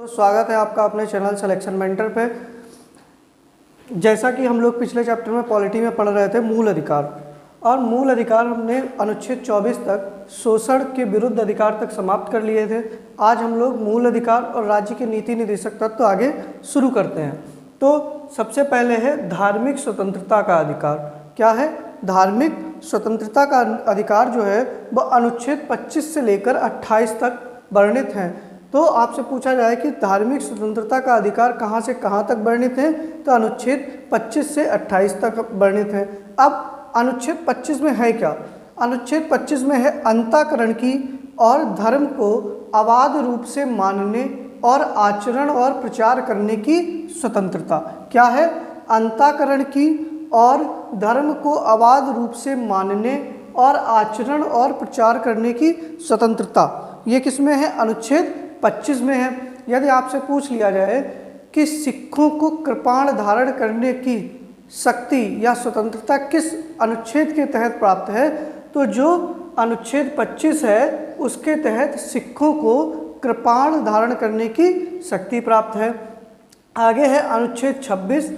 तो स्वागत है आपका अपने चैनल सिलेक्शन मेंटर पे। जैसा कि हम लोग पिछले चैप्टर में पॉलिटी में पढ़ रहे थे मूल अधिकार, और मूल अधिकार हमने अनुच्छेद 24 तक शोषण के विरुद्ध अधिकार तक समाप्त कर लिए थे। आज हम लोग मूल अधिकार और राज्य के नीति निर्देशक तत्व तो आगे शुरू करते हैं। तो सबसे पहले है धार्मिक स्वतंत्रता का अधिकार। क्या है? धार्मिक स्वतंत्रता का अधिकार जो है वह अनुच्छेद 25 से लेकर 28 तक वर्णित हैं। तो आपसे पूछा जाए कि धार्मिक स्वतंत्रता का अधिकार कहाँ से कहाँ तक वर्णित है, तो अनुच्छेद 25 से 28 तक वर्णित है। अब अनुच्छेद 25 में है क्या? अनुच्छेद 25 में है अंतःकरण की और धर्म को अबाध रूप से मानने और आचरण और प्रचार करने की स्वतंत्रता। क्या है? अंतःकरण की और धर्म को अबाध रूप से मानने और आचरण और प्रचार करने की स्वतंत्रता। ये किस में है? अनुच्छेद 25 में है। यदि आपसे पूछ लिया जाए कि सिखों को कृपाण धारण करने की शक्ति या स्वतंत्रता किस अनुच्छेद के तहत प्राप्त है, तो जो अनुच्छेद 25 है उसके तहत सिखों को कृपाण धारण करने की शक्ति प्राप्त है। आगे है अनुच्छेद 26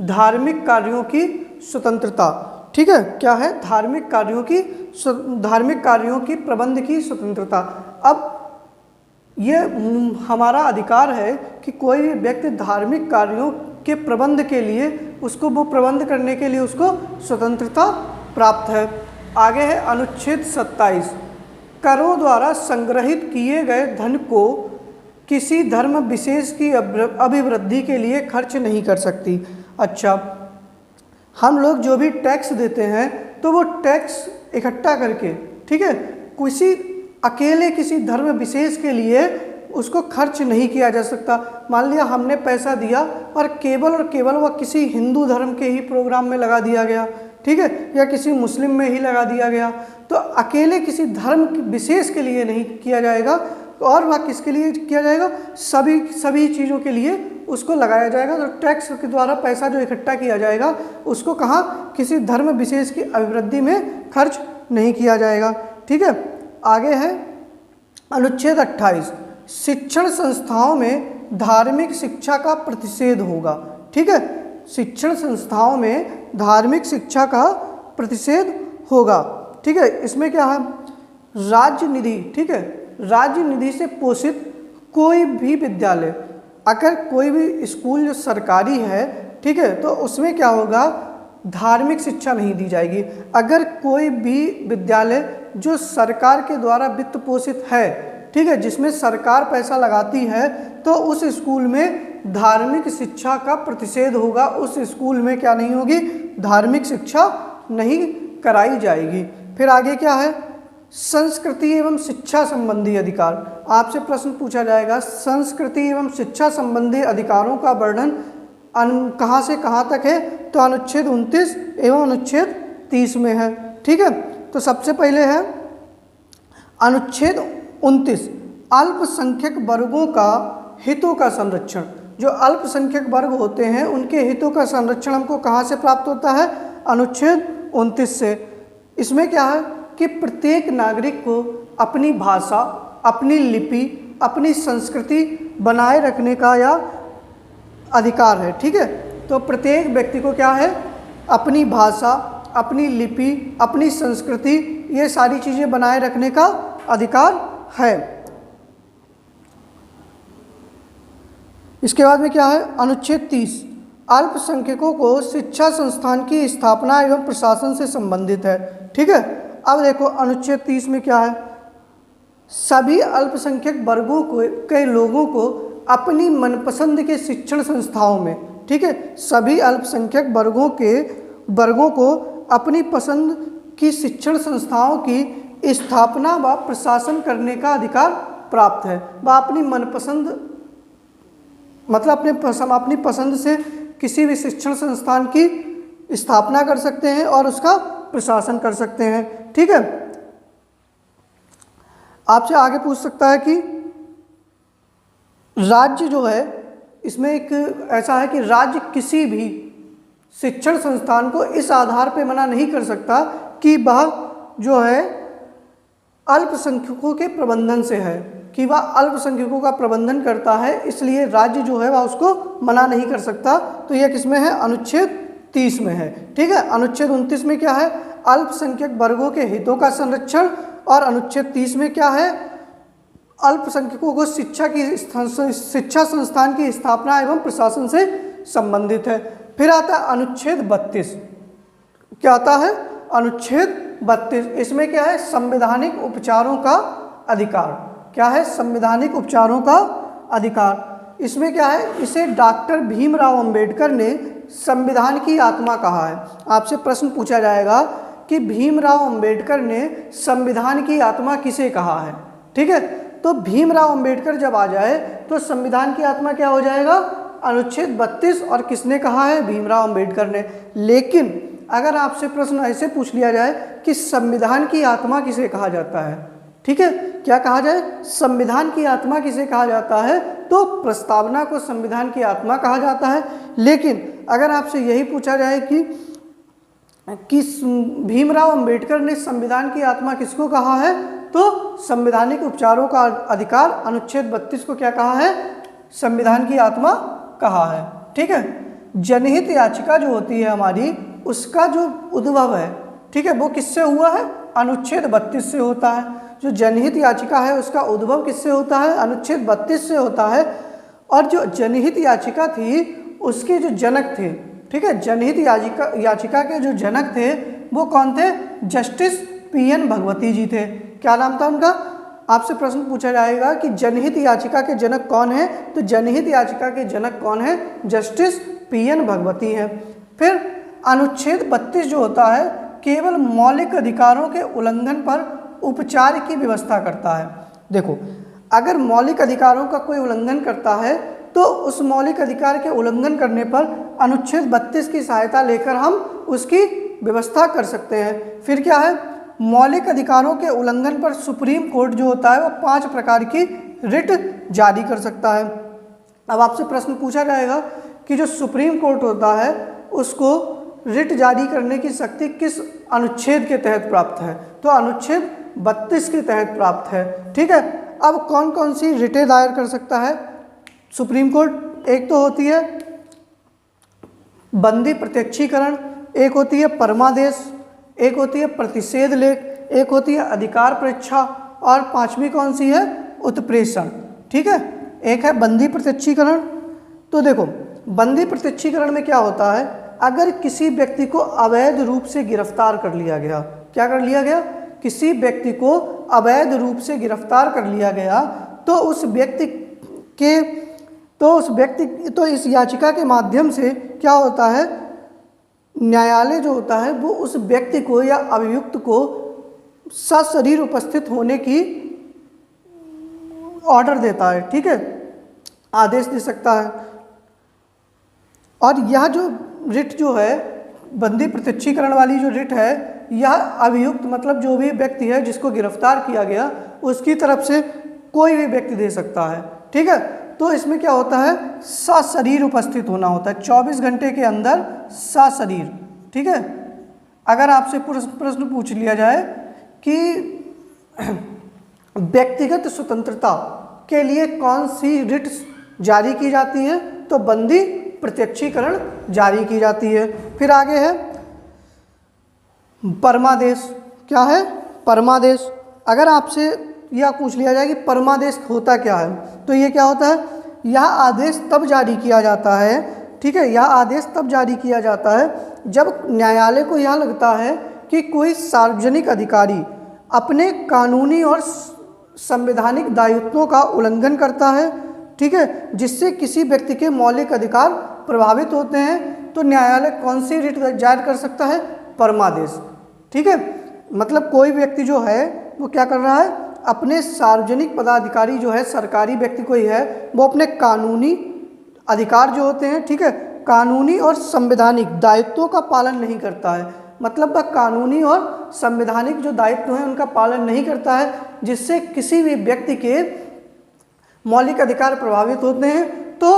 धार्मिक कार्यों की स्वतंत्रता। ठीक है, क्या है? धार्मिक कार्यों की प्रबंध की स्वतंत्रता। अब ये हमारा अधिकार है कि कोई भी व्यक्ति धार्मिक कार्यों के प्रबंध के लिए उसको वो प्रबंध करने के लिए उसको स्वतंत्रता प्राप्त है। आगे है अनुच्छेद 27 करों द्वारा संग्रहित किए गए धन को किसी धर्म विशेष की अभिवृद्धि के लिए खर्च नहीं कर सकती। अच्छा, हम लोग जो भी टैक्स देते हैं तो वो टैक्स इकट्ठा करके, ठीक है, किसी धर्म विशेष के लिए उसको खर्च नहीं किया जा सकता। मान लिया हमने पैसा दिया और केवल वह किसी हिंदू धर्म के ही प्रोग्राम में लगा दिया गया, ठीक है, या किसी मुस्लिम में ही लगा दिया गया, तो अकेले किसी धर्म विशेष के लिए नहीं किया जाएगा। और वह किसके लिए किया जाएगा? सभी चीज़ों के लिए उसको लगाया जाएगा। तो टैक्स के द्वारा पैसा जो इकट्ठा किया जाएगा उसको कहाँ? किसी धर्म विशेष की अभिवृद्धि में खर्च नहीं किया जाएगा। ठीक है, आगे है अनुच्छेद 28 शिक्षण संस्थाओं में धार्मिक शिक्षा का प्रतिषेध होगा। ठीक है, शिक्षण संस्थाओं में धार्मिक शिक्षा का प्रतिषेध होगा। ठीक है, इसमें क्या है? राज्य निधि, ठीक है, राज्य निधि से पोषित कोई भी विद्यालय, अगर कोई भी स्कूल जो सरकारी है, ठीक है, तो उसमें क्या होगा? धार्मिक शिक्षा नहीं दी जाएगी। अगर कोई भी विद्यालय जो सरकार के द्वारा वित्त पोषित है, ठीक है, जिसमें सरकार पैसा लगाती है, तो उस स्कूल में धार्मिक शिक्षा का प्रतिषेध होगा। उस स्कूल में क्या नहीं होगी? धार्मिक शिक्षा नहीं कराई जाएगी। फिर आगे क्या है? संस्कृति एवं शिक्षा संबंधी अधिकार। आपसे प्रश्न पूछा जाएगा संस्कृति एवं शिक्षा संबंधी अधिकारों का वर्णन कहाँ से कहाँ तक है, तो अनुच्छेद 29 एवं अनुच्छेद 30 में है। ठीक है, तो सबसे पहले है अनुच्छेद 29 अल्पसंख्यक वर्गों का हितों का संरक्षण। जो अल्पसंख्यक वर्ग होते हैं उनके हितों का संरक्षण हमको कहाँ से प्राप्त होता है? अनुच्छेद 29 से। इसमें क्या है कि प्रत्येक नागरिक को अपनी भाषा, अपनी लिपि, अपनी संस्कृति बनाए रखने का या अधिकार है। ठीक है, तो प्रत्येक व्यक्ति को क्या है? अपनी भाषा, अपनी लिपि, अपनी संस्कृति, ये सारी चीज़ें बनाए रखने का अधिकार है। इसके बाद में क्या है? अनुच्छेद 30 अल्पसंख्यकों को शिक्षा संस्थान की स्थापना एवं प्रशासन से संबंधित है। ठीक है, अब देखो अनुच्छेद 30 में क्या है? सभी अल्पसंख्यक वर्गों के लोगों को अपनी मनपसंद के शिक्षण संस्थाओं में, ठीक है, सभी अल्पसंख्यक वर्गों को अपनी पसंद की शिक्षण संस्थाओं की स्थापना व प्रशासन करने का अधिकार प्राप्त है। वह अपनी मनपसंद, मतलब अपनी पसंद से किसी भी शिक्षण संस्थान की स्थापना कर सकते हैं और उसका प्रशासन कर सकते हैं। ठीक है, आपसे आगे पूछ सकता है कि राज्य जो है, इसमें एक ऐसा है कि राज्य किसी भी शिक्षण संस्थान को इस आधार पे मना नहीं कर सकता कि वह जो है अल्पसंख्यकों के प्रबंधन से है। कि वह अल्पसंख्यकों का प्रबंधन करता है, इसलिए राज्य जो है वह उसको मना नहीं कर सकता। तो यह किसमें है? अनुच्छेद 30 में है। ठीक है। अनुच्छेद 29 में क्या है? अल्पसंख्यक वर्गों के हितों का संरक्षण। और अनुच्छेद 30 में क्या है? अल्पसंख्यकों को शिक्षा संस्थान की स्थापना एवं प्रशासन से संबंधित है। फिर आता है अनुच्छेद 32। क्या आता है? अनुच्छेद 32। इसमें क्या है? संवैधानिक उपचारों का अधिकार। क्या है? संवैधानिक उपचारों का अधिकार। इसमें क्या है? इसे डॉक्टर भीमराव अंबेडकर ने संविधान की आत्मा कहा है। आपसे प्रश्न पूछा जाएगा कि भीमराव अंबेडकर ने संविधान की आत्मा किसे कहा है? ठीक है। तो भीमराव अंबेडकर जब आ जाए तो संविधान की आत्मा क्या हो जाएगा? अनुच्छेद 32। और किसने कहा है? भीमराव अंबेडकर ने। लेकिन अगर आपसे प्रश्न ऐसे पूछ लिया जाए कि संविधान की आत्मा किसे कहा जाता है, ठीक है, क्या कहा जाए? संविधान की आत्मा किसे कहा जाता है? तो प्रस्तावना को संविधान की आत्मा कहा जाता है। लेकिन अगर आपसे यही पूछा जाए कि भीमराव अंबेडकर ने संविधान की आत्मा किसको कहा है, तो संवैधानिक उपचारों का अधिकार अनुच्छेद 32 को क्या कहा है? संविधान की आत्मा कहा है। ठीक है। जनहित याचिका जो होती है हमारी, उसका जो उद्भव है, ठीक है, वो किससे हुआ है? अनुच्छेद 32 से होता है। जो जनहित याचिका है उसका उद्भव किससे होता है? अनुच्छेद 32 से होता है। और जो जनहित याचिका थी उसके जो जनक थे, ठीक है, जनहित याचिका के जो जनक थे वो कौन थे? जस्टिस PN भगवती जी थे। क्या नाम था उनका? आपसे प्रश्न पूछा जाएगा कि जनहित याचिका के जनक कौन है, तो जनहित याचिका के जनक कौन है? जस्टिस PN भगवती हैं। फिर अनुच्छेद 32 जो होता है केवल मौलिक अधिकारों के उल्लंघन पर उपचार की व्यवस्था करता है। देखो, अगर मौलिक अधिकारों का कोई उल्लंघन करता है तो उस मौलिक अधिकार के उल्लंघन करने पर अनुच्छेद 32 की सहायता लेकर हम उसकी व्यवस्था कर सकते हैं। फिर क्या है? मौलिक अधिकारों के उल्लंघन पर सुप्रीम कोर्ट जो होता है वो 5 प्रकार की रिट जारी कर सकता है। अब आपसे प्रश्न पूछा जाएगा कि जो सुप्रीम कोर्ट होता है उसको रिट जारी करने की शक्ति किस अनुच्छेद के तहत प्राप्त है? तो अनुच्छेद 32 के तहत प्राप्त है। ठीक है। अब कौन कौन सी रिटें दायर कर सकता है सुप्रीम कोर्ट? एक तो होती है बंदी प्रत्यक्षीकरण, एक होती है परमादेश, एक होती है प्रतिषेध लेख, एक होती है अधिकार परीक्षा, और 5वीं कौन सी है? उत्प्रेषण। ठीक है। एक है बंदी प्रत्यक्षीकरण। तो देखो, बंदी प्रत्यक्षीकरण में क्या होता है? अगर किसी व्यक्ति को अवैध रूप से गिरफ्तार कर लिया गया, क्या कर लिया गया? किसी व्यक्ति को अवैध रूप से गिरफ्तार कर लिया गया तो इस याचिका के माध्यम से क्या होता है? न्यायालय जो होता है वो उस व्यक्ति को या अभियुक्त को सशरीर उपस्थित होने की ऑर्डर देता है। ठीक है, आदेश दे सकता है। और यह जो रिट जो है, बंदी प्रत्यक्षीकरण वाली जो रिट है, यह अभियुक्त मतलब जो भी व्यक्ति है जिसको गिरफ्तार किया गया उसकी तरफ से कोई भी व्यक्ति दे सकता है। ठीक है। तो इसमें क्या होता है? सशरीर उपस्थित होना होता है 24 घंटे के अंदर, सशरीर। ठीक है। अगर आपसे प्रश्न पूछ लिया जाए कि व्यक्तिगत स्वतंत्रता के लिए कौन सी रिट जारी की जाती है, तो बंदी प्रत्यक्षीकरण जारी की जाती है। फिर आगे है परमादेश। क्या है? परमादेश। अगर आपसे यह पूछ लिया जाए कि परमादेश होता क्या है, तो ये क्या होता है? यह आदेश तब जारी किया जाता है, ठीक है, यह आदेश तब जारी किया जाता है जब न्यायालय को यह लगता है कि कोई सार्वजनिक अधिकारी अपने कानूनी और संवैधानिक दायित्वों का उल्लंघन करता है, ठीक है, जिससे किसी व्यक्ति के मौलिक अधिकार प्रभावित होते हैं, तो न्यायालय कौन सी रिट जारी कर सकता है? परमादेश। ठीक है। मतलब कोई व्यक्ति जो है वो क्या कर रहा है? अपने सार्वजनिक पदाधिकारी जो है, सरकारी व्यक्ति कोई है, वो अपने कानूनी अधिकार जो होते हैं, ठीक है, कानूनी और संवैधानिक दायित्वों का पालन नहीं करता है। मतलब वह कानूनी और संवैधानिक जो दायित्व हैं उनका पालन नहीं करता है, जिससे किसी भी व्यक्ति के मौलिक अधिकार प्रभावित होते हैं, तो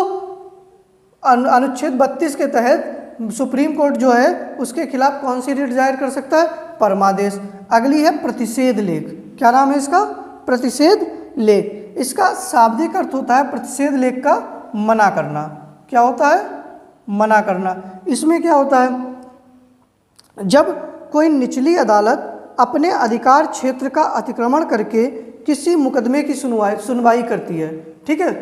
अनुच्छेद 32 के तहत सुप्रीम कोर्ट जो है उसके खिलाफ कौन सी रिट जाहिर कर सकता है? परमादेश। अगली है प्रतिषेध लेख। क्या नाम है इसका? प्रतिषेध लेख। इसका शाब्दिक अर्थ होता है प्रतिषेध लेख का मना करना। क्या होता है? मना करना। इसमें क्या होता है, जब कोई निचली अदालत अपने अधिकार क्षेत्र का अतिक्रमण करके किसी मुकदमे की सुनवाई करती है, ठीक है,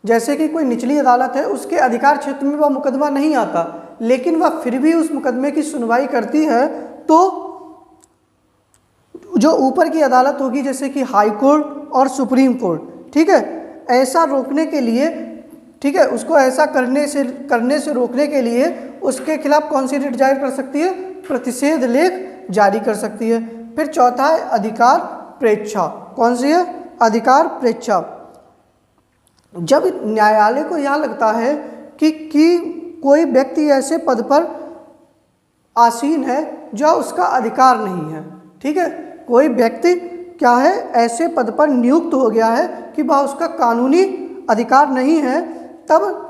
जैसे कि कोई निचली अदालत है, उसके अधिकार क्षेत्र में वह मुकदमा नहीं आता, लेकिन वह फिर भी उस मुकदमे की सुनवाई करती है, तो जो ऊपर की अदालत होगी जैसे कि हाई कोर्ट और सुप्रीम कोर्ट, ठीक है, ऐसा रोकने के लिए, ठीक है, उसको ऐसा करने से रोकने के लिए उसके खिलाफ कौन सी रिट जारी कर सकती है? प्रतिषेध लेख जारी कर सकती है। फिर चौथा है अधिकार प्रेक्षा। कौन सी है? अधिकार प्रेक्षा। जब न्यायालय को यह लगता है कि कोई व्यक्ति ऐसे पद पर आसीन है जो उसका अधिकार नहीं है, ठीक है, कोई व्यक्ति क्या है, ऐसे पद पर नियुक्त हो गया है कि वह उसका कानूनी अधिकार नहीं है, तब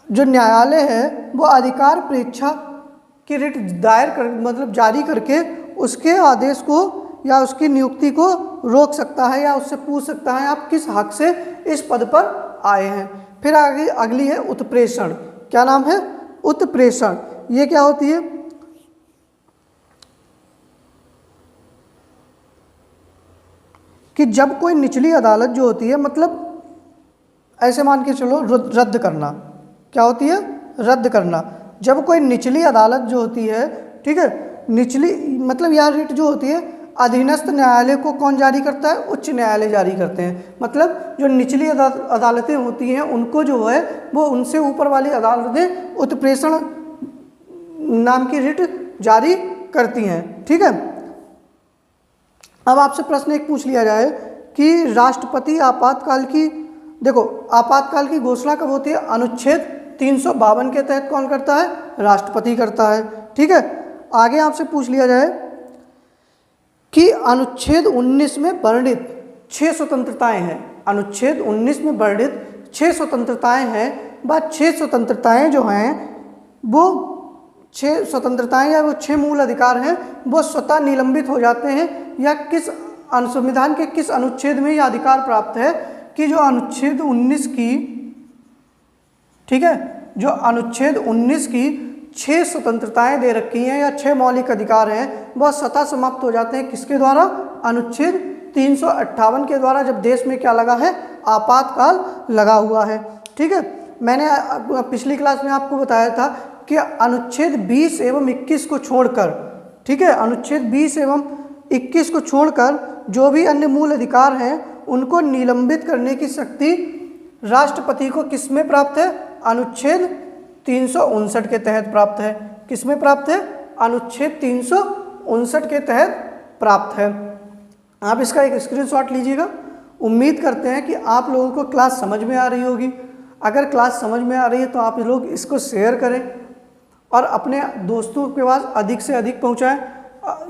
जो न्यायालय है वो अधिकार प्रेक्षा की रिट जारी करके उसके आदेश को या उसकी नियुक्ति को रोक सकता है या उससे पूछ सकता है आप किस हक से इस पद पर आए हैं। फिर आगे अगली है उत्प्रेषण। क्या नाम है? उत्प्रेषण। ये क्या होती है? कि जब कोई निचली अदालत जो होती है, मतलब ऐसे मान के चलो रद्द करना। क्या होती है? रद्द करना। जब कोई निचली अदालत जो होती है, ठीक है, निचली मतलब यह रिट जो होती है अधीनस्थ न्यायालय को कौन जारी करता है? उच्च न्यायालय जारी करते हैं। मतलब जो निचली अदालतें होती हैं उनको जो है वो उनसे ऊपर वाली अदालतें उत्प्रेषण नाम की रिट जारी करती हैं, ठीक है। अब आपसे प्रश्न एक पूछ लिया जाए कि राष्ट्रपति आपातकाल की, देखो आपातकाल की घोषणा कब होती है? अनुच्छेद 352 के तहत कौन करता है? राष्ट्रपति करता है, ठीक है। आगे आपसे पूछ लिया जाए कि अनुच्छेद 19 में वर्णित 6 स्वतंत्रताएं हैं। अनुच्छेद 19 में वर्णित 6 स्वतंत्रताएं हैं। वह 6 स्वतंत्रताएं जो हैं वो 6 स्वतंत्रताएं या वो 6 मूल अधिकार हैं वो स्वतः निलंबित हो जाते हैं, या किस संविधान के किस अनुच्छेद में यह अधिकार प्राप्त है कि जो अनुच्छेद 19 की, ठीक है, जो अनुच्छेद 19 की 6 स्वतंत्रताएं दे रखी हैं या 6 मौलिक अधिकार हैं वह स्वतः समाप्त हो जाते हैं। किसके द्वारा? अनुच्छेद 358 के द्वारा, जब देश में क्या लगा है? आपातकाल लगा हुआ है, ठीक है। मैंने पिछली क्लास में आपको बताया था कि अनुच्छेद 20 एवं 21 को छोड़कर, ठीक है, अनुच्छेद 20 एवं 21 को छोड़कर जो भी अन्य मूल अधिकार हैं उनको निलंबित करने की शक्ति राष्ट्रपति को किस में प्राप्त है? अनुच्छेद 359 के तहत प्राप्त है। किस में प्राप्त है? अनुच्छेद 359 के तहत प्राप्त है। आप इसका एक स्क्रीनशॉट लीजिएगा। उम्मीद करते हैं कि आप लोगों को क्लास समझ में आ रही होगी। अगर क्लास समझ में आ रही है तो आप लोग इसको शेयर करें और अपने दोस्तों के पास अधिक से अधिक पहुंचाएं।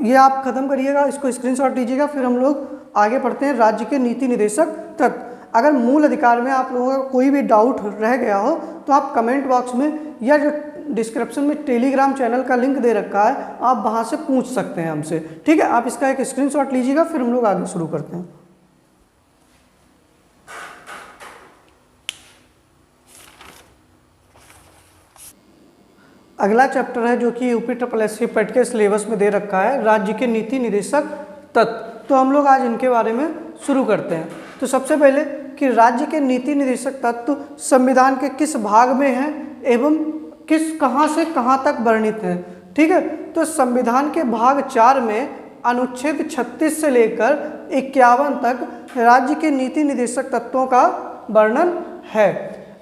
ये आप ख़त्म करिएगा, इसको स्क्रीनशॉट लीजिएगा। फिर हम लोग आगे बढ़ते हैं राज्य के नीति निदेशक तत्व। अगर मूल अधिकार में आप लोगों का कोई भी डाउट रह गया हो तो आप कमेंट बॉक्स में या जो डिस्क्रिप्शन में टेलीग्राम चैनल का लिंक दे रखा है आप वहाँ से पूछ सकते हैं हमसे, ठीक है। आप इसका एक स्क्रीनशॉट लीजिएगा, फिर हम लोग आगे शुरू करते हैं। अगला चैप्टर है जो कि यूपी SSSC पेट के सिलेबस में दे रखा है, राज्य के नीति निदेशक तत्व। तो हम लोग आज इनके बारे में शुरू करते हैं। तो सबसे पहले कि राज्य के नीति निदेशक तत्व संविधान के किस भाग में हैं एवं कहाँ से कहाँ तक वर्णित हैं, ठीक है। तो संविधान के भाग 4 में अनुच्छेद 36 से लेकर 51 तक राज्य के नीति निदेशक तत्वों का वर्णन है।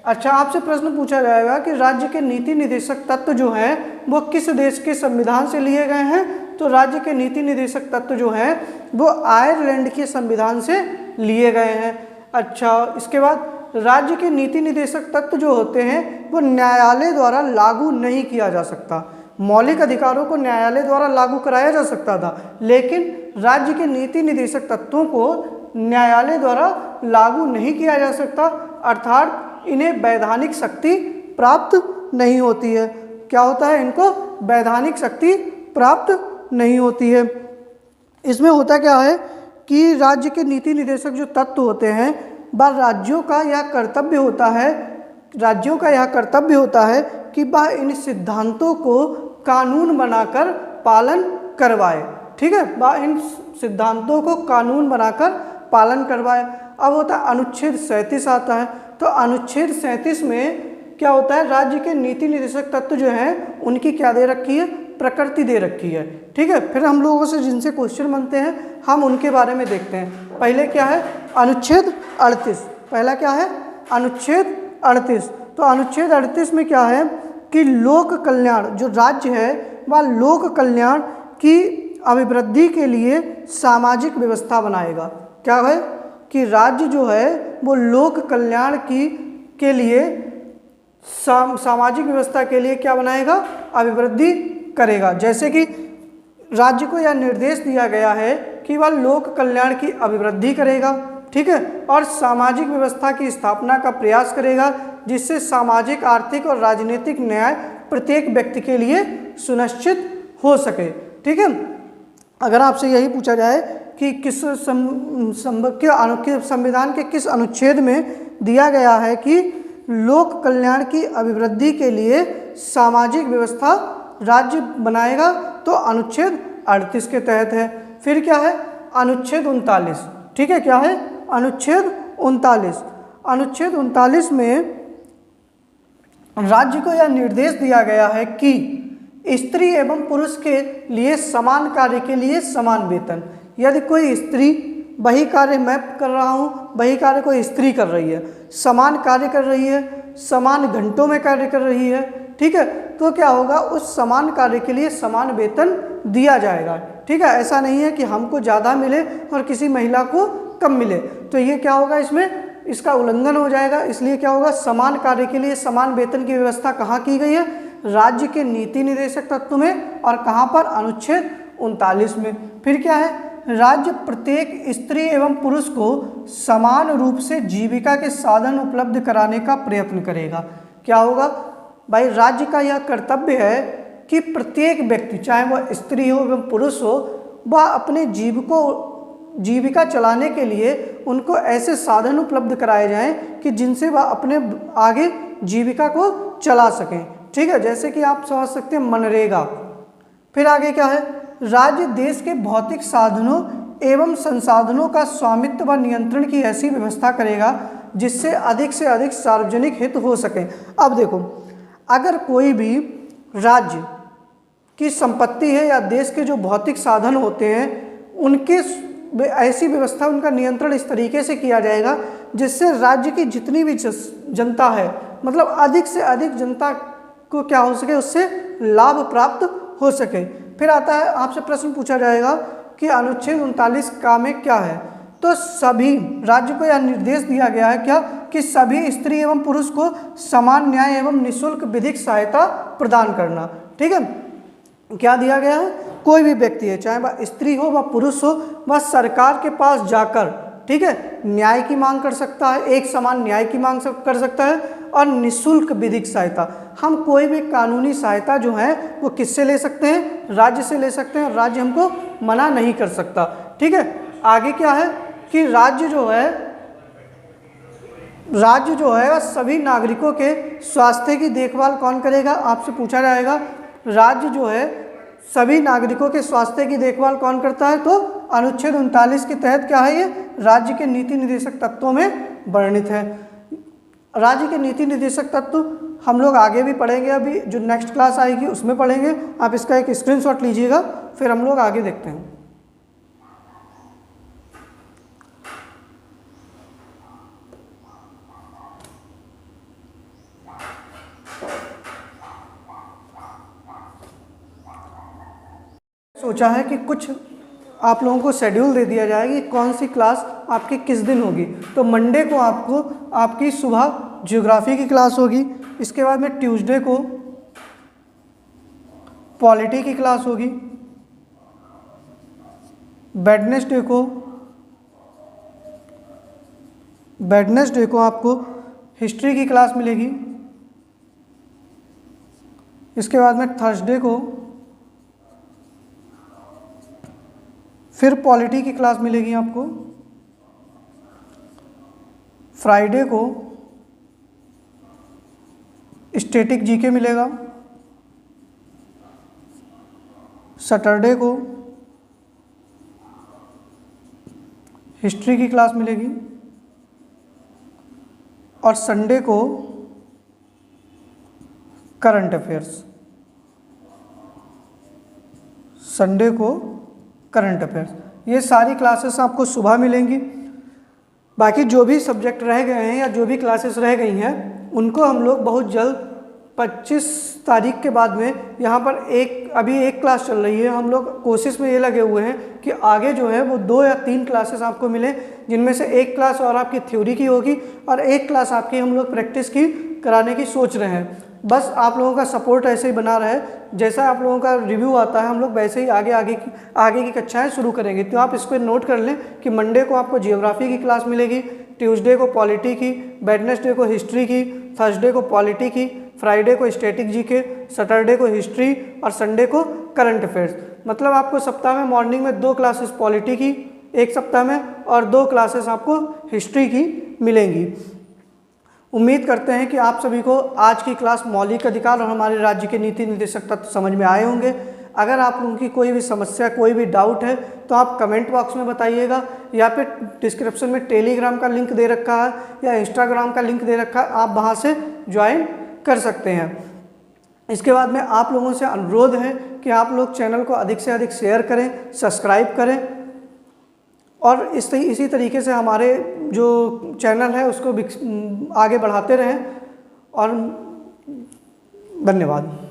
अच्छा, आपसे प्रश्न पूछा जाएगा कि राज्य के नीति निदेशक तत्व जो हैं वो किस देश के संविधान से लिए गए हैं? तो राज्य के नीति निदेशक तत्व जो हैं वो आयरलैंड के संविधान से लिए गए हैं। अच्छा, इसके बाद राज्य के नीति निदेशक तत्व जो होते हैं वो न्यायालय द्वारा लागू नहीं किया जा सकता। मौलिक अधिकारों को न्यायालय द्वारा लागू कराया जा सकता था, लेकिन राज्य के नीति निदेशक तत्वों को न्यायालय द्वारा लागू नहीं किया जा सकता, अर्थात इन्हें वैधानिक शक्ति प्राप्त नहीं होती है। क्या होता है? इनको वैधानिक शक्ति प्राप्त नहीं होती है। इसमें होता क्या है कि राज्य के नीति निर्देशक जो तत्व होते हैं वह राज्यों का यह कर्तव्य होता है कि वह इन सिद्धांतों को कानून बनाकर पालन करवाए। ठीक है, वह इन सिद्धांतों को कानून बनाकर पालन करवाए। अब होता है अनुच्छेद 37 आता है। तो अनुच्छेद 37 में क्या होता है, राज्य के नीति निर्देशक तत्व जो हैं उनकी क्या दे रखी है, प्रकृति दे रखी है। ठीक है, फिर हम लोगों से जिनसे क्वेश्चन बनते हैं हम उनके बारे में देखते हैं। पहले क्या है, अनुच्छेद 38। पहला क्या है, अनुच्छेद 38। तो अनुच्छेद 38 में क्या है कि लोक कल्याण, जो राज्य है वह लोक कल्याण की अभिवृद्धि के लिए सामाजिक व्यवस्था बनाएगा। क्या है कि राज्य जो है वो लोक कल्याण के लिए सामाजिक व्यवस्था के लिए क्या बनाएगा, अभिवृद्धि करेगा। जैसे कि राज्य को यह निर्देश दिया गया है कि वह लोक कल्याण की अभिवृद्धि करेगा। ठीक है, और सामाजिक व्यवस्था की स्थापना का प्रयास करेगा जिससे सामाजिक, आर्थिक और राजनीतिक न्याय प्रत्येक व्यक्ति के लिए सुनिश्चित हो सके। ठीक है, अगर आपसे यही पूछा जाए कि किस संविधान के किस अनुच्छेद में दिया गया है कि लोक कल्याण की अभिवृद्धि के लिए सामाजिक व्यवस्था राज्य बनाएगा, तो अनुच्छेद 38 के तहत है। फिर क्या है, अनुच्छेद 39। ठीक है, क्या है, अनुच्छेद 39। अनुच्छेद 39 में राज्य को यह निर्देश दिया गया है कि स्त्री एवं पुरुष के लिए समान कार्य के लिए समान वेतन। यदि कोई स्त्री, वही कार्य मैं कर रहा हूँ, वही कार्य कोई स्त्री कर रही है, समान कार्य कर रही है, समान घंटों में कार्य कर रही है, ठीक है, तो क्या होगा, उस समान कार्य के लिए समान वेतन दिया जाएगा। ठीक है, ऐसा नहीं है कि हमको ज़्यादा मिले और किसी महिला को कम मिले, तो ये क्या होगा, इसमें इसका उल्लंघन हो जाएगा। इसलिए क्या होगा, समान कार्य के लिए समान वेतन की व्यवस्था कहाँ की गई है, राज्य के नीति निर्देशक तत्व में, और कहाँ पर, अनुच्छेद 39 में। फिर क्या है, राज्य प्रत्येक स्त्री एवं पुरुष को समान रूप से जीविका के साधन उपलब्ध कराने का प्रयत्न करेगा। क्या होगा भाई, राज्य का यह कर्तव्य है कि प्रत्येक व्यक्ति, चाहे वह स्त्री हो एवं पुरुष हो, वह अपने जीविका चलाने के लिए उनको ऐसे साधन उपलब्ध कराए जाएं कि जिनसे वह अपने आगे जीविका को चला सकें। ठीक है, जैसे कि आप समझ सकते हैं मनरेगा। फिर आगे क्या है, राज्य देश के भौतिक साधनों एवं संसाधनों का स्वामित्व व नियंत्रण की ऐसी व्यवस्था करेगा जिससे अधिक से अधिक सार्वजनिक हित हो सके। अब देखो, अगर कोई भी राज्य की संपत्ति है या देश के जो भौतिक साधन होते हैं उनके ऐसी व्यवस्था, उनका नियंत्रण इस तरीके से किया जाएगा जिससे राज्य की जितनी भी जनता है, मतलब अधिक से अधिक जनता को क्या हो सके, उससे लाभ प्राप्त हो सके। फिर आता है, आपसे प्रश्न पूछा जाएगा कि अनुच्छेद 39 का में क्या है, तो सभी राज्य को यह निर्देश दिया गया है क्या, कि सभी स्त्री एवं पुरुष को समान न्याय एवं निःशुल्क विधिक सहायता प्रदान करना। ठीक है, क्या दिया गया है, कोई भी व्यक्ति है, चाहे वह स्त्री हो वह पुरुष हो, वह सरकार के पास जाकर, ठीक है, न्याय की मांग कर सकता है, एक समान न्याय की मांग कर सकता है, और निःशुल्क विधिक सहायता। हम कोई भी कानूनी सहायता जो है वो किससे ले सकते हैं, राज्य से ले सकते हैं, राज्य हमको मना नहीं कर सकता। ठीक है, आगे क्या है कि राज्य जो है सभी नागरिकों के स्वास्थ्य की देखभाल कौन करेगा, आपसे पूछा जाएगा, राज्य जो है सभी नागरिकों के स्वास्थ्य की देखभाल कौन करता है, तो अनुच्छेद 39 के तहत क्या है, ये राज्य के नीति निर्देशक तत्वों में वर्णित है। राज्य के नीति निर्देशक तत्व हम लोग आगे भी पढ़ेंगे, अभी जो नेक्स्ट क्लास आएगी उसमें पढ़ेंगे। आप इसका एक स्क्रीनशॉट लीजिएगा, फिर हम लोग आगे देखते हैं। सोचा है कि कुछ आप लोगों को शेड्यूल दे दिया जाए कि कौन सी क्लास आपकी किस दिन होगी। तो मंडे को आपको आपकी सुबह ज्योग्राफी की क्लास होगी, इसके बाद में ट्यूसडे को पॉलिटी की क्लास होगी, वेडनेसडे को आपको हिस्ट्री की क्लास मिलेगी, इसके बाद में थर्सडे को फिर पॉलिटी की क्लास मिलेगी आपको। फ्राइडे को स्टैटिक जीके मिलेगा। सैटरडे को हिस्ट्री की क्लास मिलेगी और संडे को करंट अफेयर्स। संडे को करंट अफेयर्स, ये सारी क्लासेस आपको सुबह मिलेंगी। बाकी जो भी सब्जेक्ट रह गए हैं या जो भी क्लासेस रह गई हैं उनको हम लोग बहुत जल्द 25 तारीख के बाद में यहाँ पर अभी एक क्लास चल रही है, हम लोग कोशिश में ये लगे हुए हैं कि आगे जो है वो 2 या 3 क्लासेस आपको मिले, जिनमें से एक क्लास और आपकी थ्योरी की होगी और एक क्लास आपकी हम लोग प्रैक्टिस की कराने की सोच रहे हैं। बस आप लोगों का सपोर्ट ऐसे ही बना रहे, जैसा आप लोगों का रिव्यू आता है हम लोग वैसे ही आगे की कक्षाएं शुरू करेंगे। तो आप इसको नोट कर लें कि मंडे को आपको जियोग्राफी की क्लास मिलेगी, ट्यूसडे को पॉलिटी की, वेडनेसडे को हिस्ट्री की, थर्सडे को पॉलिटी की, फ्राइडे को स्टैटिक जीके, सैटरडे को हिस्ट्री और संडे को करंट अफेयर्स। मतलब आपको सप्ताह में मॉर्निंग में 2 क्लासेस पॉलिटी की एक सप्ताह में और 2 क्लासेस आपको हिस्ट्री की मिलेंगी। उम्मीद करते हैं कि आप सभी को आज की क्लास मौलिक अधिकार और हमारे राज्य के नीति निर्देशक तत्व समझ में आए होंगे। अगर आप लोगों की कोई भी समस्या, कोई भी डाउट है तो आप कमेंट बॉक्स में बताइएगा या फिर डिस्क्रिप्शन में टेलीग्राम का लिंक दे रखा है या इंस्टाग्राम का लिंक दे रखा है, आप वहाँ से ज्वाइन कर सकते हैं। इसके बाद में आप लोगों से अनुरोध है कि आप लोग चैनल को अधिक से अधिक शेयर करें, सब्सक्राइब करें और इसी तरीके से हमारे जो चैनल है उसको आगे बढ़ाते रहें। और धन्यवाद।